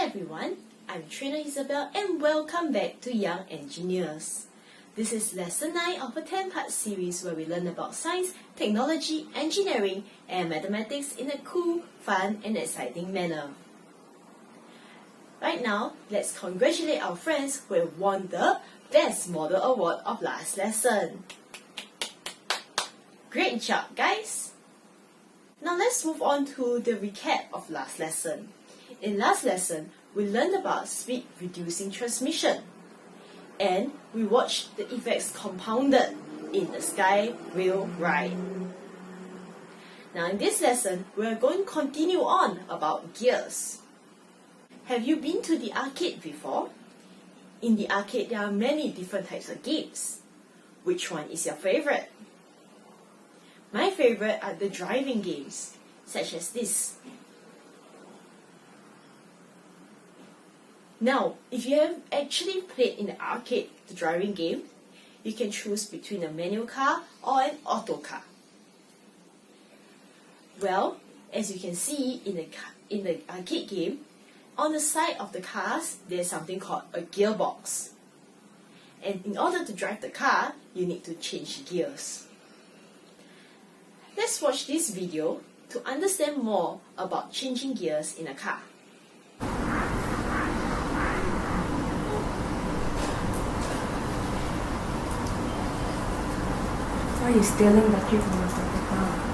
everyone, I'm Trainer Isabel and welcome back to Young Engineers. This is lesson 9 of a 10-part series where we learn about science, technology, engineering and mathematics in a cool, fun and exciting manner. Right now, let's congratulate our friends who have won the Best Model Award of last lesson. Great job, guys! Now let's move on to the recap of last lesson. In last lesson, we learned about speed reducing transmission and we watched the effects compounded in the Sky Rail ride. Now in this lesson, we are going to continue on about gears. Have you been to the arcade before? In the arcade, there are many different types of games. Which one is your favorite? My favorite are the driving games, such as this. Now, if you have actually played in the arcade the driving game, you can choose between a manual car or an auto car. Well, as you can see in the arcade game, on the side of the cars, there's something called a gearbox. And in order to drive the car, you need to change gears. Let's watch this video to understand more about changing gears in a car. Why are you stealing the key from the car?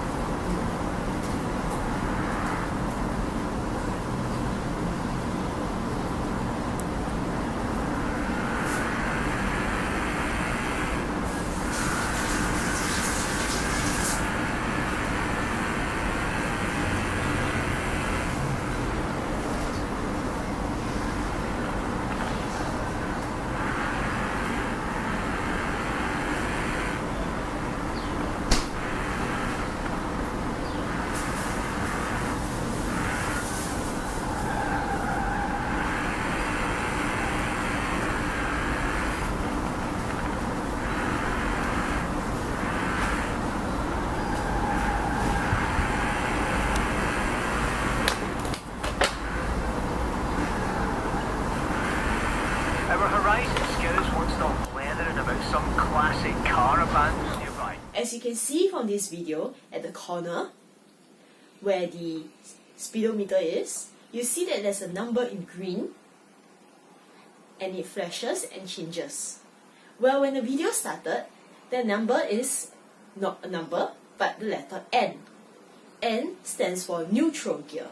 Some classic car abandoned nearby. As you can see from this video, at the corner where the speedometer is, you see that there's a number in green and it flashes and changes. Well, when the video started, the number is not a number but the letter N. N stands for neutral gear.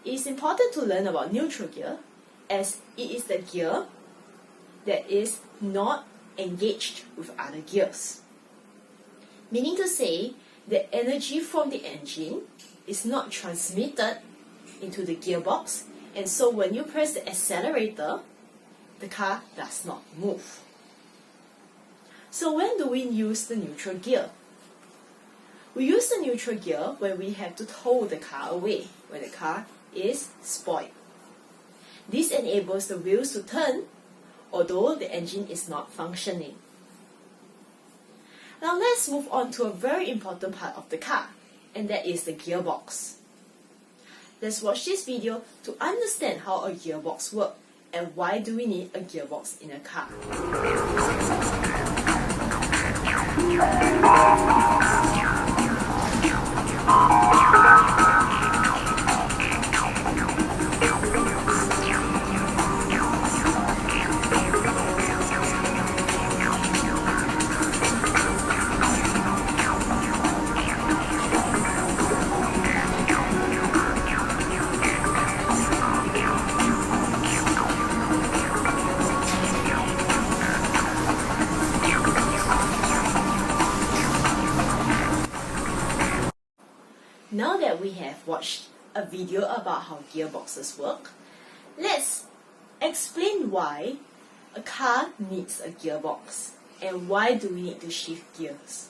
It is important to learn about neutral gear as it is the gear that is not engaged with other gears. Meaning to say, the energy from the engine is not transmitted into the gearbox, and so when you press the accelerator, the car does not move. So when do we use the neutral gear? We use the neutral gear when we have to tow the car away, when the car is spoiled. This enables the wheels to turn although the engine is not functioning. Now let's move on to a very important part of the car, and that is the gearbox. Let's watch this video to understand how a gearbox works and why do we need a gearbox in a car. Now that we have watched a video about how gearboxes work, let's explain why a car needs a gearbox and why do we need to shift gears.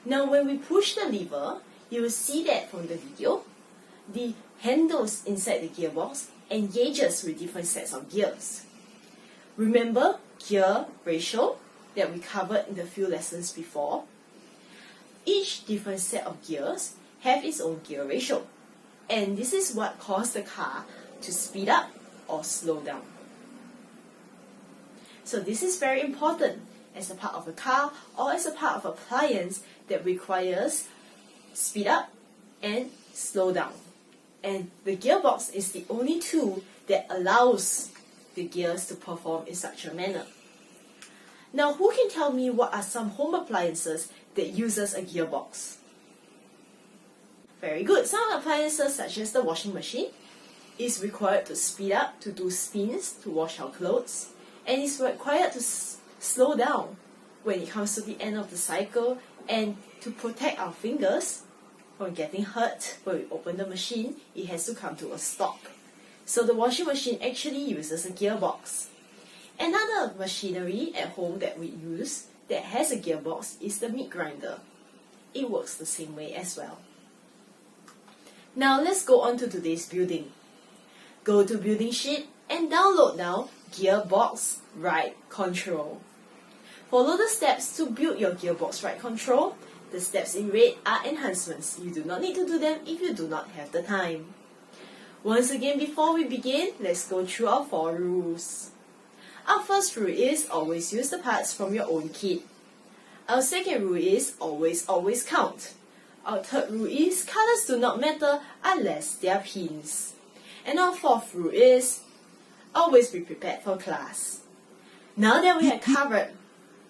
Now when we push the lever, you will see that from the video, the handles inside the gearbox engages with different sets of gears. Remember gear ratio that we covered in the few lessons before? Each different set of gears have its own gear ratio, and this is what causes the car to speed up or slow down. So this is very important as a part of a car or as a part of appliance that requires speed up and slow down. And the gearbox is the only tool that allows the gears to perform in such a manner. Now, who can tell me what are some home appliances that uses a gearbox? Very good. Some appliances such as the washing machine is required to speed up to do spins to wash our clothes, and is required to slow down when it comes to the end of the cycle and to protect our fingers from getting hurt when we open the machine. It has to come to a stop. So the washing machine actually uses a gearbox. Another machinery at home that we use that has a gearbox is the meat grinder. It works the same way as well. Now let's go on to today's building. Go to building sheet and download now Gearbox Ride Control. Follow the steps to build your Gearbox Ride Control. The steps in red are enhancements. You do not need to do them if you do not have the time. Once again, before we begin, let's go through our 4 rules. Our first rule is always use the parts from your own kit. Our second rule is always count. Our third rule is colors do not matter unless they are pins. And our fourth rule is always be prepared for class. Now that we have covered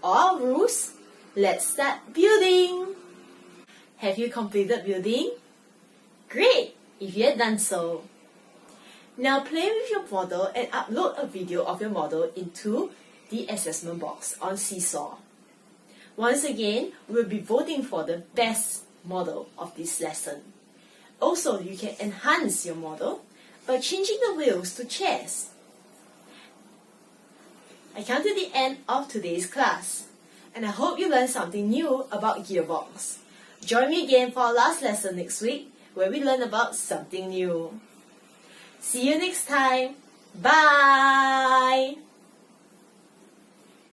all rules, let's start building. Have you completed building? Great, if you have done so. Now play with your model and upload a video of your model into the assessment box on Seesaw. Once again, we'll be voting for the best model of this lesson. Also, you can enhance your model by changing the wheels to chairs. I come to the end of today's class, and I hope you learned something new about Gearbox. Join me again for our last lesson next week, where we learn about something new. See you next time. Bye!